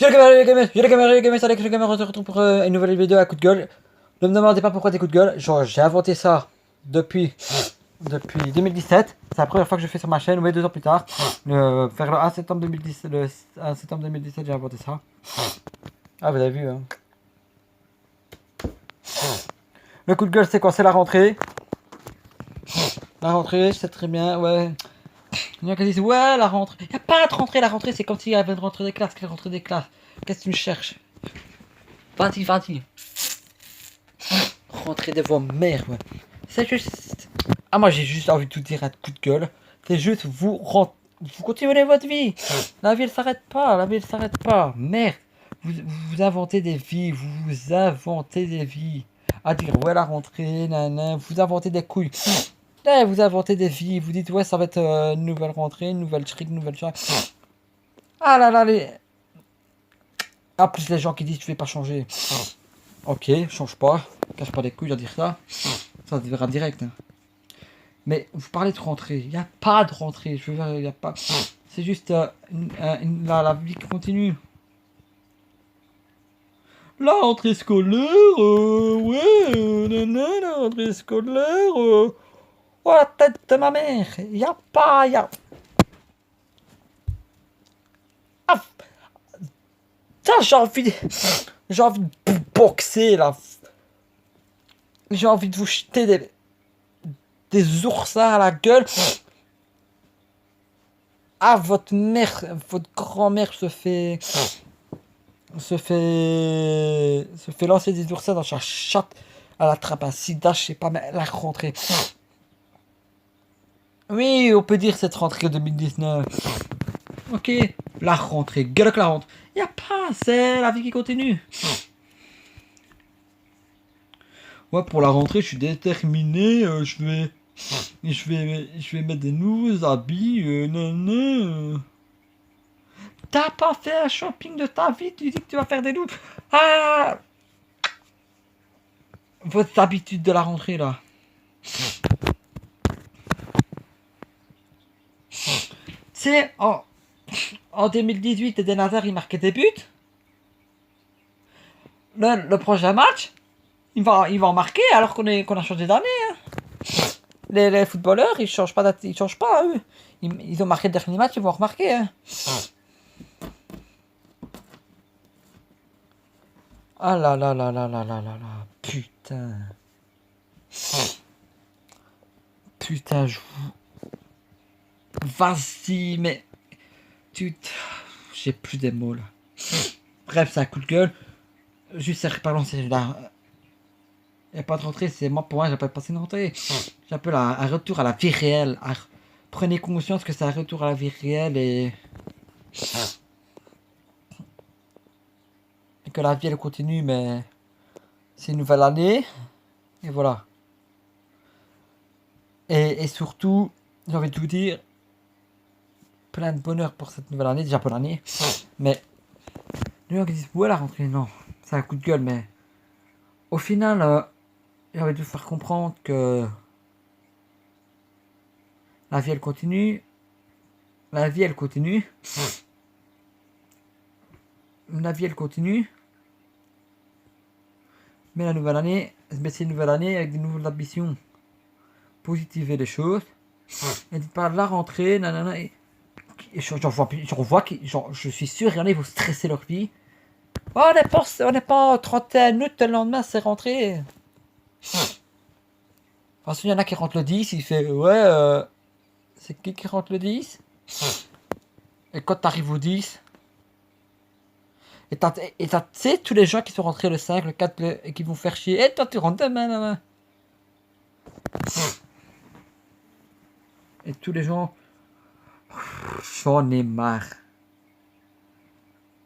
Les gamers, salut les gamers, on se retrouve pour une nouvelle vidéo à coup de gueule. Ne me demandez pas pourquoi des coups de gueule, genre j'ai inventé ça depuis 2017. C'est la première fois que je fais sur ma chaîne, mais 2 ans plus tard. Vers le 1 septembre 2017, le 1 septembre 2017 j'ai inventé ça. Ah vous avez vu hein. Le coup de gueule c'est quoi? C'est la rentrée. La rentrée, c'est très bien, ouais. Il y en a qui disent ouais la rentrée. Il n'y a pas de rentrée, la rentrée c'est comme s'il y avait une rentrée des classes. Quelle rentrée des classes? Qu'est-ce que tu me cherches? Vas-y. Rentrez de vos mères, ouais. C'est juste. Ah, moi j'ai juste envie de tout dire à coup de gueule. C'est juste vous continuez votre vie. La vie elle s'arrête pas, la vie elle s'arrête pas. Merde. Vous inventez des vies, vous inventez des vies. À dire ouais la rentrée, nanana, vous inventez des couilles. Eh, vous inventez des vies, vous dites ouais ça va être une nouvelle rentrée, une nouvelle trick, une nouvelle chose. Ah là là les. Ah plus les gens qui disent tu vais pas changer. Ok, change pas, cache pas les couilles à dire ça. Ça se verra direct. Hein. Mais vous parlez de rentrée, il n'y a pas de rentrée, je veux dire, il n'y a pas. C'est juste la vie qui continue. La rentrée scolaire, ouais, la rentrée scolaire, oh la tête de ma mère, il n'y a pas, il y a. Ah, ça j'ai envie de vous boxer là. J'ai envie de vous jeter des oursins à la gueule. Ah, votre mère, votre grand-mère se fait lancer des oursins dans sa chatte. Elle attrape un sida, je sais pas, mais la rentrée. Oui, on peut dire cette rentrée 2019. Ok, la rentrée, gueule que la rentrée. Y a pas, c'est la vie qui continue. Ouais, pour la rentrée, je suis déterminé. Je vais mettre des nouveaux habits. T'as pas fait un shopping de ta vie, tu dis que tu vas faire des loups. Ah, votre habitude de la rentrée là. C'est en 2018, Eden Hazard il marquait des buts. Le prochain match, il va en marquer alors qu'on a changé d'année. Hein. Les footballeurs, ils changent pas, ils changent pas eux. Ils ont marqué le dernier match, ils vont remarquer. Hein. Ah là là là là là là là là. Putain. Putain, je vous. Vas-y, mais. J'ai plus des mots là. Bref, c'est un coup de gueule. Juste, pardon, c'est là. Il n'y a pas de rentrée, c'est moi pour moi, j'appelle pas ça une rentrée. J'appelle un retour à la vie réelle. Prenez conscience que c'est un retour à la vie réelle et que la vie elle continue, mais c'est une nouvelle année. Et voilà. Et surtout, j'ai envie de vous dire, plein de bonheur pour cette nouvelle année, déjà bonne année. Mais les gens qui disent ouais la rentrée, non, c'est un coup de gueule, mais au final, j'ai envie de vous faire comprendre que la vie elle continue. La vie elle continue. La vie elle continue. Mais la nouvelle année, c'est une nouvelle année avec des nouvelles ambitions. Positiver les choses. Et dites pas la rentrée, nanana. Et j'en vois qui, je suis sûr, regardez, vous stressez leur vie. Oh, on n'est pas 31 août, le lendemain c'est rentré. Parce qu'il y en a qui rentrent le 10, il fait ouais, c'est qui rentre le 10? Et quand t'arrives au 10, et tu sais, tous les gens qui sont rentrés le 5, le 4, et qui vont faire chier. Et toi, tu rentres demain, demain. Et tous les gens. J'en ai marre.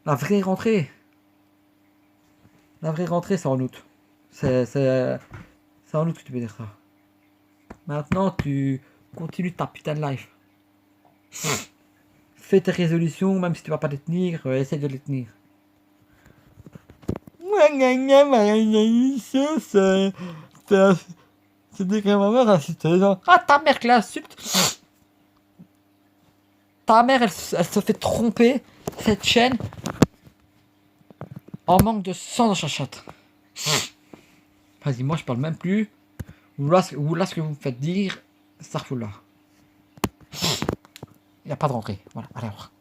La vraie rentrée. La vraie rentrée, c'est en août. C'est en août que tu peux dire ça. Maintenant, tu continues ta putain de life. Fais tes résolutions, même si tu vas pas les tenir, essaie de les tenir. C'est que ma mère insiste. Ah, ta mère qui l'insulte. Ta mère, elle se fait tromper, cette chaîne. En manque de sang dans sa chatte. Vas-y, moi je parle même plus. Ou là, ce que vous me faites dire, Starfall là. Il n'y a pas de rentrée. Voilà, allez, au revoir.